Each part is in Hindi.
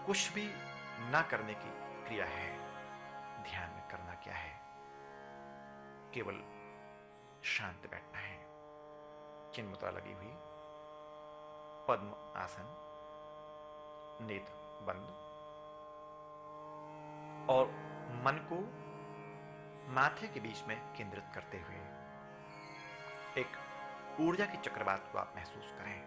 कुछ भी ना करने की क्रिया है। ध्यान में करना क्या है? केवल शांत बैठना है, चिन्मुद्रा लगी हुई, पद्म आसन, नेत्र बंद, और मन को माथे के बीच में केंद्रित करते हुए एक ऊर्जा की चक्रवात को आप महसूस करें।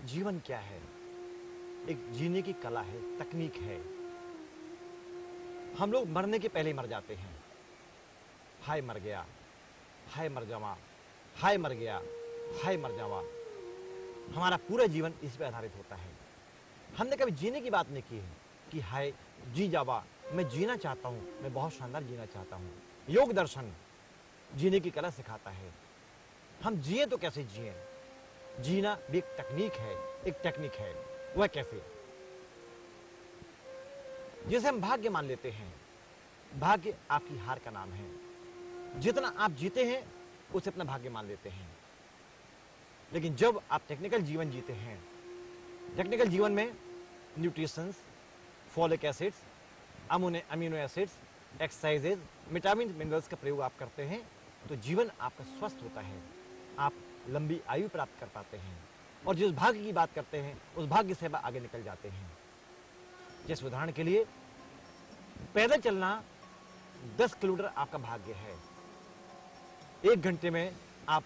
जीवन क्या है? एक जीने की कला है, तकनीक है। हम लोग मरने के पहले मर जाते हैं। हाय मर गया, हाय मर जावा, हाय मर गया, हाय मर जावा। हमारा पूरा जीवन इस पे आधारित होता है। हमने कभी जीने की बात नहीं की है कि हाय जी जावा, मैं जीना चाहता हूं, मैं बहुत शानदार जीना चाहता हूं। योग दर्शन जीने की कला सिखाता है। हम जिए तो कैसे जिए? जीना भी एक तकनीक है, एक टेक्निक है। वह कैसे? जिसे हम भाग्य मान लेते हैं। भाग्य आपकी हार का नाम है। जितना आप जीते हैं उसे अपना भाग्य मान लेते हैं। लेकिन जब आप टेक्निकल जीवन जीते हैं, टेक्निकल जीवन में nutritions, folic acids, amino acids, exercises, vitamin minerals का प्रयोग आप करते हैं, तो जीवन आपका स्वस्थ होता है। आप लंबी आयु प्राप्त कर पाते हैं और जिस भाग्य की बात करते हैं उस भाग्य से आगे निकल जाते हैं। जैसे उदाहरण के लिए पैदल चलना 10 किलोमीटर आपका भाग्य है। 1 घंटे में आप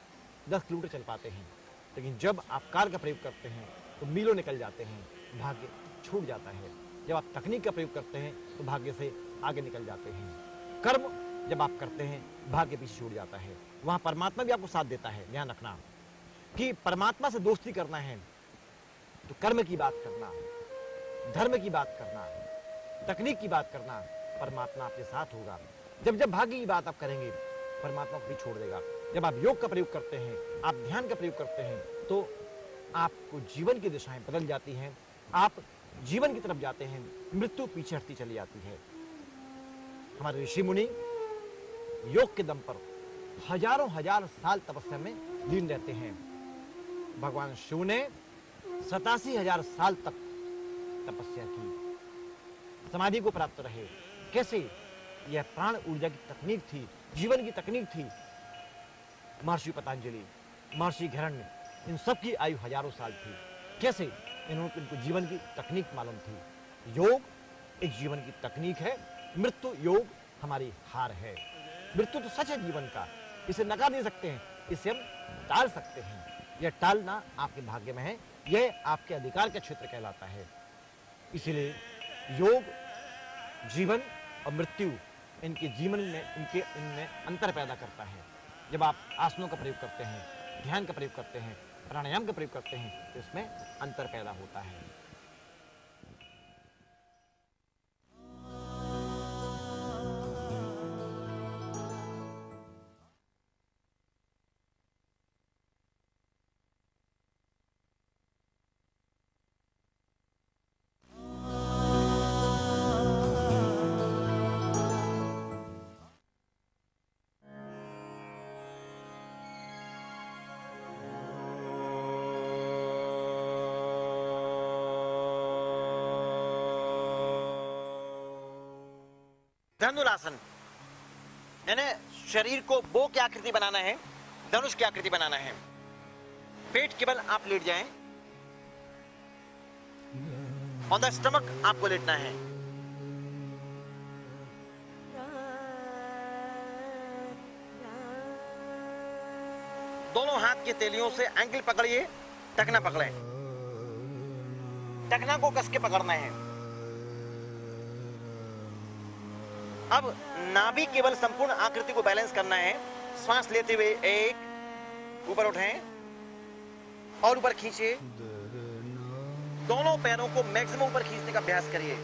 10 किलोमीटर चल पाते हैं। लेकिन जब आप कार का प्रयोग करते हैं तो मीलों निकल जाते हैं, भाग्य छूट जाता है। जब आप तकनीक का प्रयोग करते हैं तो भाग्य से आगे निकल जाते हैं। कर्म जब आप करते हैं भाग्य पीछे छूट जाता है। वहां परमात्मा भी आपको साथ देता है। ध्यान रखना कि परमात्मा से दोस्ती करना है तो कर्म की बात करना, धर्म की बात करना, तकनीक की बात करना, परमात्मा आपके साथ होगा। जब जब भाग्य की बात आप करेंगे परमात्मा को भी छोड़ देगा। जब आप योग का प्रयोग करते हैं, आप ध्यान का प्रयोग करते हैं, तो आपको जीवन की दिशाएं बदल जाती हैं। आप जीवन की तरफ जाते हैं, मृत्यु पीछे हटती चली जाती है। हमारे ऋषि मुनि योग के दम पर हजारों हजार साल तपस्या में लीन रहते हैं। भगवान शिव ने 87,000 साल तक तपस्या की, समाधि को प्राप्त रहे। कैसे? यह प्राण ऊर्जा की तकनीक थी, जीवन की तकनीक थी। महर्षि पतंजलि, महर्षि घरण्य, इन सब की आयु हजारों साल थी। कैसे? इनको जीवन की तकनीक मालूम थी। योग एक जीवन की तकनीक है। मृत्यु योग हमारी हार है। मृत्यु तो सच है जीवन का, इसे नकार नहीं सकते हैं, इसे हम टाल सकते हैं। यह टालना आपके भाग्य में है, यह आपके अधिकार का क्षेत्र कहलाता है। इसलिए योग जीवन और मृत्यु इनके जीवन में इनमें अंतर पैदा करता है। जब आप आसनों का प्रयोग करते हैं, ध्यान का प्रयोग करते हैं, प्राणायाम का प्रयोग करते हैं, तो इसमें अंतर पैदा होता है। धनुरासन यानी शरीर को बो की आकृति बनाना है, धनुष की आकृति बनाना है। पेट के बल आप लेट जाएं, ऑन द स्टमक आपको लेटना है। दोनों हाथ की तेलियों से एंकल पकड़िए, टखना पकड़ें, टखना को कस के पकड़ना है। अब नाभि केवल संपूर्ण आकृति को बैलेंस करना है। श्वास लेते हुए एक, ऊपर उठें और ऊपर खींचिए। दोनों पैरों को मैक्सिमम ऊपर खींचने का अभ्यास करिए।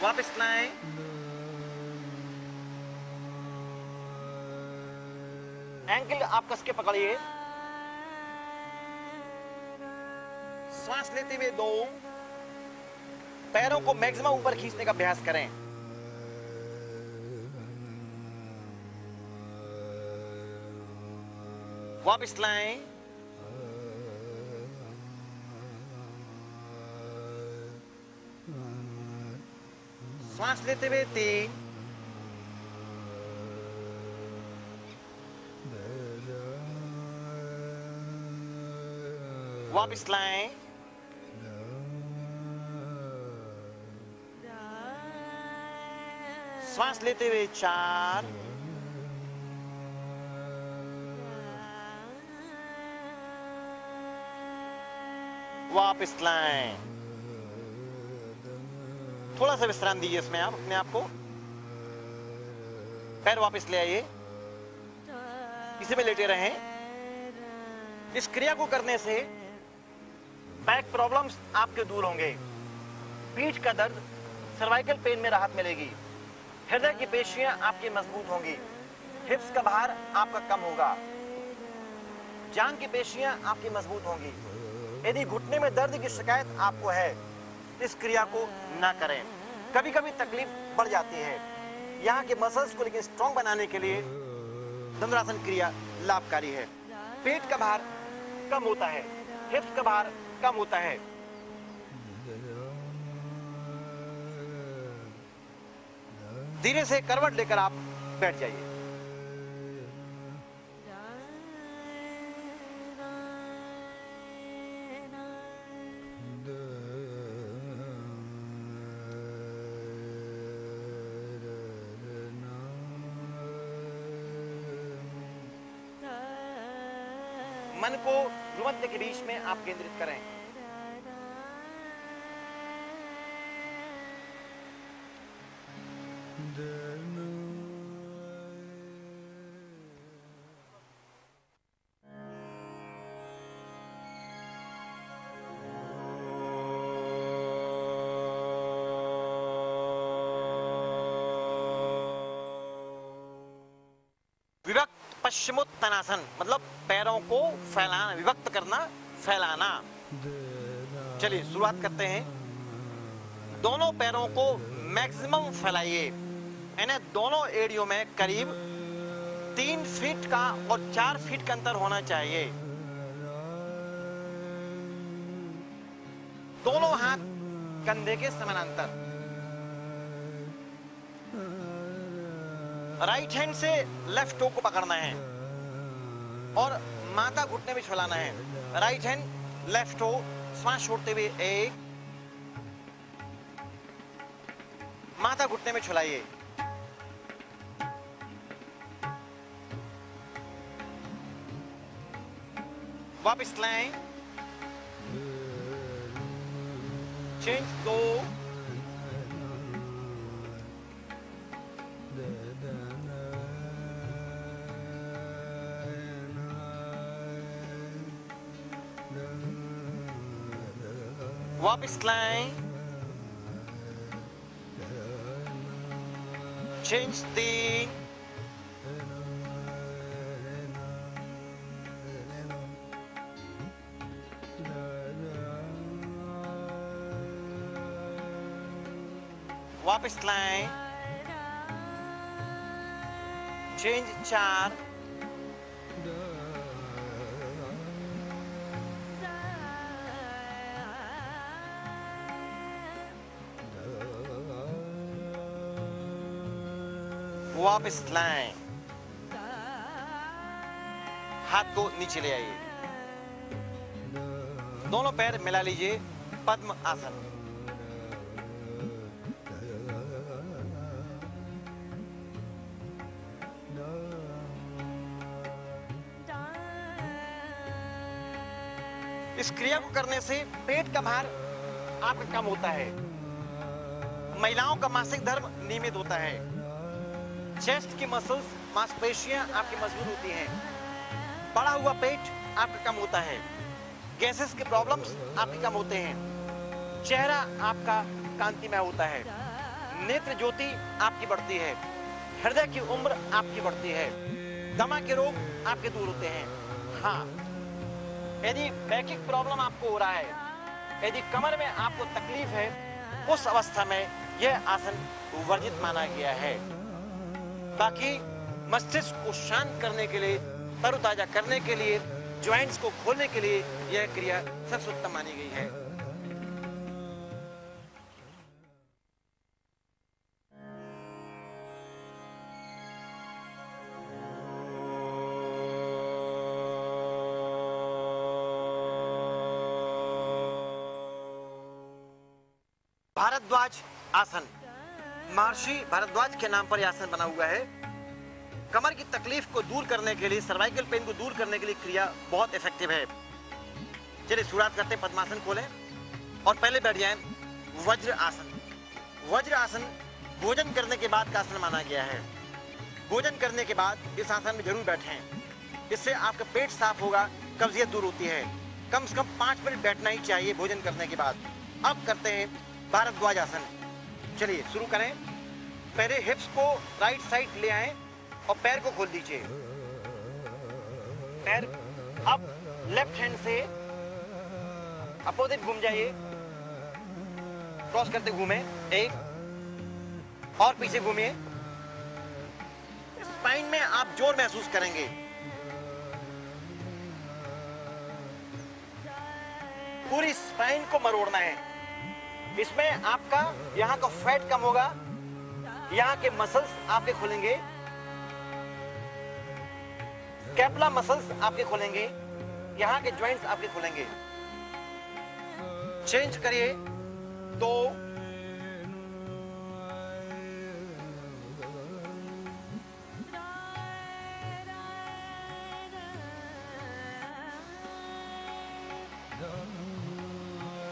वापस लाएं, एंकल आप कस के पकड़िए। श्वास लेते हुए दो, पैरों को मैक्सिमम ऊपर खींचने का अभ्यास करें। वापस लाएं, श्वास लेते हुए 3, वापस लाएं, श्वास लेते हुए 4, वापस लाएं। थोड़ा सा विश्राम दीजिए इसमें आप अपने आप को। पैर वापस ले आइए, इसी में लेटे रहें। इस क्रिया को करने से बैक प्रॉब्लम्स आपके दूर होंगे, पीठ का दर्द, सर्वाइकल पेन में राहत मिलेगी, हृदय की पेशियां आपकी मजबूत होंगी, हिप्स का भार आपका कम होगा, जांघ की पेशियां आपकी मजबूत होंगी। यदि घुटने में दर्द की शिकायत आपको है, इस क्रिया को ना करें। कभी कभी तकलीफ बढ़ जाती है। यहाँ के मसल्स को लेकिन स्ट्रॉन्ग बनाने के लिए धनुरासन क्रिया लाभकारी है। पेट का भार कम होता है, हिप्स का भार कम होता है। धीरे से करवट लेकर आप बैठ जाइए। मन को भ्रूमध्य के बीच में आप केंद्रित करें। विभक्त पश्चिमोत्तानासन मतलब पैरों को फैलाना, विभक्त करना, फैलाना। चलिए शुरुआत करते हैं। दोनों पैरों को मैक्सिमम फैलाइए, यानी दोनों एड़ियों में करीब 3 फीट का और 4 फीट का अंतर होना चाहिए। दोनों हाथ कंधे के समानांतर। राइट हैंड से लेफ्ट टो को पकड़ना है और माथा घुटने में छुलाना है। राइट हैंड लेफ्ट टो, श्वास छोड़ते हुए 1, माथा घुटने में छुलाइए। वापस लाएं, चेंज 2, वापस लाएं, चेंज 3, वापस लाएं, चेंज 4, वापस लाएं, हाथ को नीचे ले आइए, दोनों पैर मिला लीजिए, पद्म आसन। इस क्रिया को करने से पेट का भार आपका कम होता है, महिलाओं का मासिक धर्म नियमित होता है, चेस्ट की मसल्स मांसपेशियां आपकी मजबूत होती हैं, बढ़ा हुआ पेट आपका कम होता है, गैसेस के प्रॉब्लम्स आपके कम होते हैं, चेहरा आपका कांतिमय होता है, नेत्र ज्योति आपकी बढ़ती है, हृदय की उम्र आपकी बढ़ती है, दमा के रोग आपके दूर होते हैं। हाँ, यदि बैकिक प्रॉब्लम आपको हो रहा है, यदि कमर में आपको तकलीफ है, उस अवस्था में यह आसन वर्जित माना गया है। बाकी मस्तिष्क को शांत करने के लिए, तरोताजा करने के लिए, ज्वाइंट्स को खोलने के लिए यह क्रिया सबसे उत्तम मानी गई है। भारद्वाज आसन, महर्षि भारद्वाज के नाम पर यह आसन बना हुआ है। कमर की तकलीफ को दूर करने के लिए, सर्वाइकल पेन को दूर करने के लिए क्रिया बहुत इफेक्टिव है। चलिए शुरुआत करते हैं, पद्मासन खोलें और पहले बैठ जाएं वज्र आसन। वज्र आसन भोजन करने के बाद का आसन माना गया है। भोजन करने के बाद इस आसन में जरूर बैठें, इससे आपका पेट साफ होगा, कब्जियत दूर होती है। कम से कम 5 मिनट बैठना ही चाहिए भोजन करने के बाद। अब करते हैं भारद्वाज आसन। चलिए शुरू करें। पहले हिप्स को राइट साइड ले आएं और पैर को खोल दीजिए। पैर अब लेफ्ट हैंड से अपोजिट घूम जाइए, क्रॉस करते घूमें, एक और पीछे घूमिए। स्पाइन में आप जोर महसूस करेंगे। पूरी स्पाइन को मरोड़ना है। इसमें आपका यहाँ का फैट कम होगा, यहाँ के मसल्स आपके खुलेंगे, स्कैपुला मसल्स आपके खुलेंगे, यहाँ के जॉइंट्स आपके खुलेंगे। चेंज करिए तो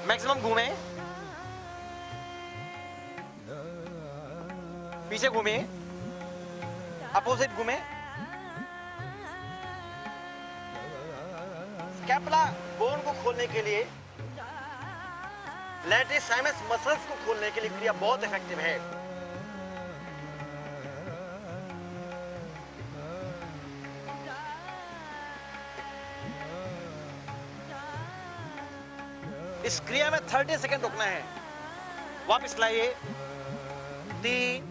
मैक्सिमम घूमें, पीछे घूमिए, अपोजिट घूमें। स्कैपुला बोन को खोलने के लिए, लैटिसाइमस मसल्स को खोलने के लिए क्रिया बहुत इफेक्टिव है। इस क्रिया में 30 सेकंड रुकना है। वापस लाइए, 3,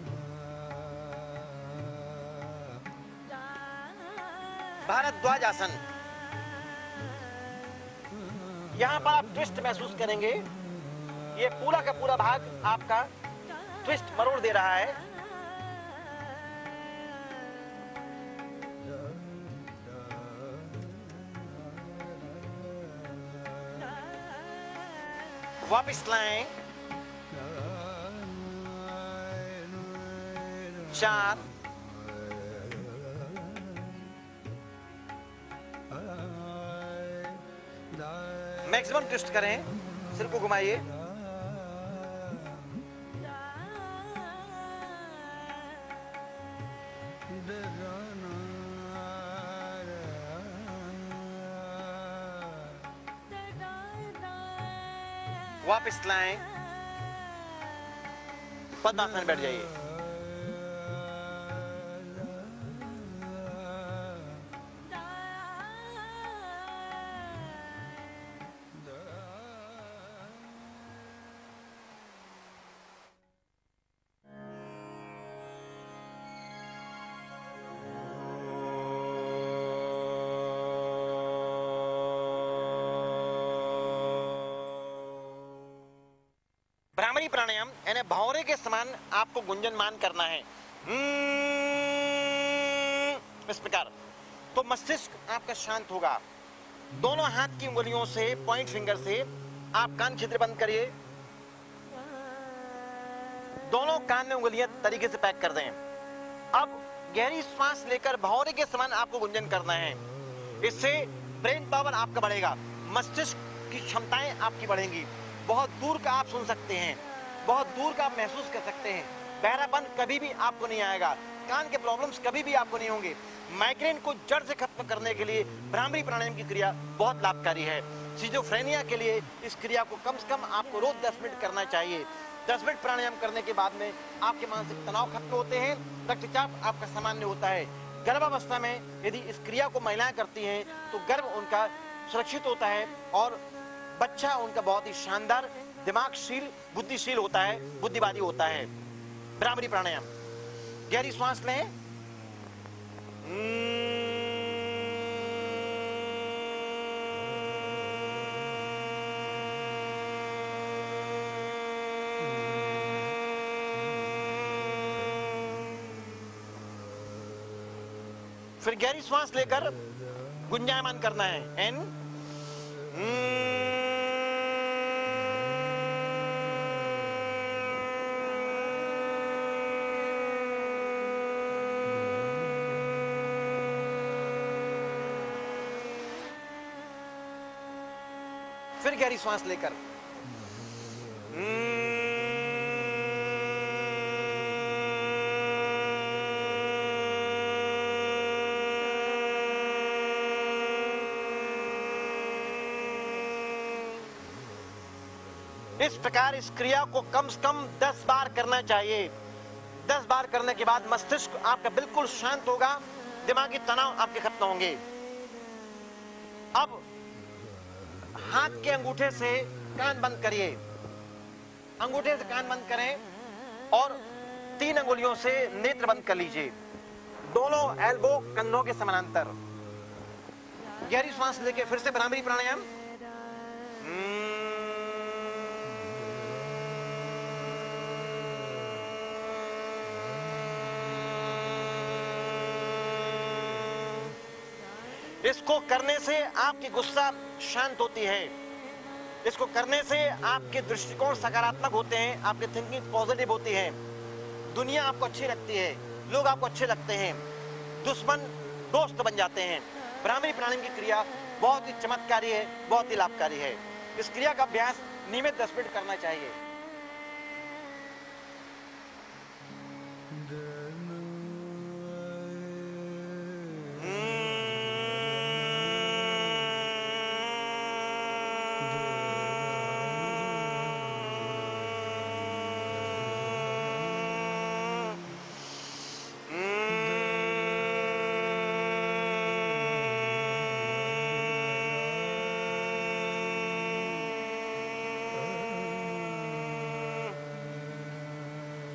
भारद्वाज आसन। यहां पर आप ट्विस्ट महसूस करेंगे। ये पूरा का पूरा भाग आपका ट्विस्ट मरोड़ दे रहा है। वापस लाएं, 4, मैक्सिमम ट्विस्ट करें, सिर को घुमाइए, वापस लाएं, पद्मासन बैठ जाइए। भ्रामरी प्राणायाम यानी भौरे के समान आपको गुंजनमान करना है। इस प्रकार, तो मस्तिष्क आपका शांत होगा। दोनों हाथ की उंगलियों से, पॉइंट फिंगर से आप कान छिद्र बंद करिए। दोनों कान में उंगलियां तरीके से पैक कर दें। अब गहरी सांस लेकर भौरे के समान आपको गुंजन करना है। इससे ब्रेन पावर आपका बढ़ेगा, मस्तिष्क की क्षमताएं आपकी बढ़ेंगी। बहुत दूर का आप सुन सकते हैं, बहुत दूर का आप महसूस कर सकते हैं। बहरापन कभी भी आपको नहीं आएगा, कान के प्रॉब्लम्स कभी भी आपको नहीं होंगे। माइग्रेन को जड़ से खत्म करने के लिए भ्रामरी प्राणायाम की क्रिया बहुत लाभकारी है। सिजोफ्रेनिया के लिए इस क्रिया को कम से कम आपको रोज 10 मिनट करना चाहिए। 10 मिनट प्राणायाम करने के बाद में आपके मानसिक तनाव खत्म होते हैं, रक्तचाप आपका सामान्य होता है। गर्भावस्था में यदि इस क्रिया को महिलाएं करती हैं तो गर्भ उनका सुरक्षित होता है और बच्चा उनका बहुत ही शानदार, दिमागशील, बुद्धिशील होता है, बुद्धिवादी होता है। भ्रामरी प्राणायाम, गहरी सांस लें। फिर गहरी सांस लेकर गुंजायमान करना है। एन फिर गहरी सांस लेकर इस प्रकार इस क्रिया को कम से कम 10 बार करना चाहिए। 10 बार करने के बाद मस्तिष्क आपका बिल्कुल शांत होगा, दिमागी तनाव आपके खत्म होंगे। अब हाथ के अंगूठे से कान बंद करिए, अंगूठे से कान बंद करें और 3 अंगुलियों से नेत्र बंद कर लीजिए, दोनों एल्बो कंधों के समानांतर। गहरी सांस लेके फिर से भ्रामरी प्राणायाम। इसको करने से आपकी गुस्सा शांत होती है, इसको करने से आपके दृष्टिकोण सकारात्मक होते हैं, आपकी थिंकिंग पॉजिटिव होती है, दुनिया आपको अच्छी लगती है, लोग आपको अच्छे लगते हैं, दुश्मन दोस्त बन जाते हैं। भ्रामरी प्राणायाम की क्रिया बहुत ही चमत्कारी है, बहुत ही लाभकारी है। इस क्रिया का अभ्यास नियमित 10 मिनट करना चाहिए।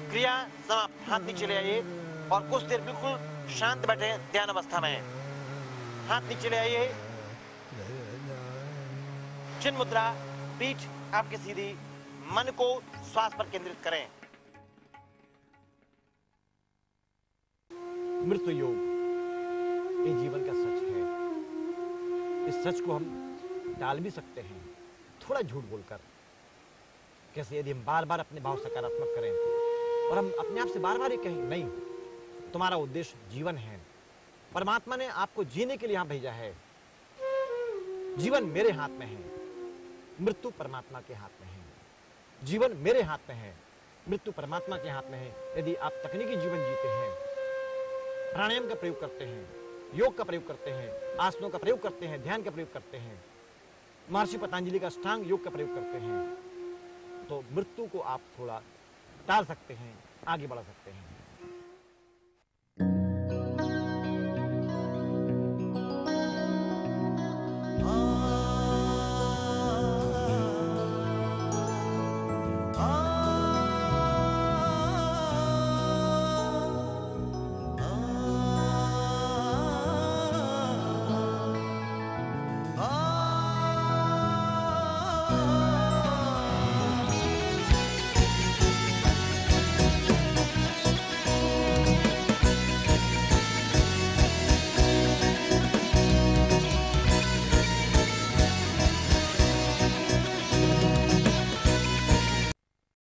क्रिया समाप्त। हाथ नीचे ले आइए और कुछ देर बिल्कुल शांत बैठे ध्यान अवस्था में। हाथ नीचे ले आइए, चिन्ह मुद्रा, पीठ आपकी सीधी, मन को श्वास पर केंद्रित करें। मृत्यु योग ये जीवन का सच है। इस सच को हम टाल भी सकते हैं थोड़ा झूठ बोलकर। कैसे? यदि हम बार बार अपने भाव सकारात्मक करें और हम अपने आप से बार बार ये कहें, नहीं, तुम्हारा उद्देश्य जीवन है, परमात्मा ने आपको जीने के लिए यहां भेजा है, जीवन मेरे हाथ में है, मृत्यु परमात्मा के हाथ में है। जीवन मेरे हाथ में है, मृत्यु परमात्मा के हाथ में है। यदि आप तकनीकी जीवन जीते हैं, प्राणायाम का प्रयोग करते हैं, योग का प्रयोग करते हैं, आसनों का प्रयोग करते हैं, ध्यान का प्रयोग करते हैं, महर्षि पतंजलि का अष्टांग योग का प्रयोग करते हैं, तो मृत्यु को आप थोड़ा टाल सकते हैं, आगे बढ़ा सकते हैं।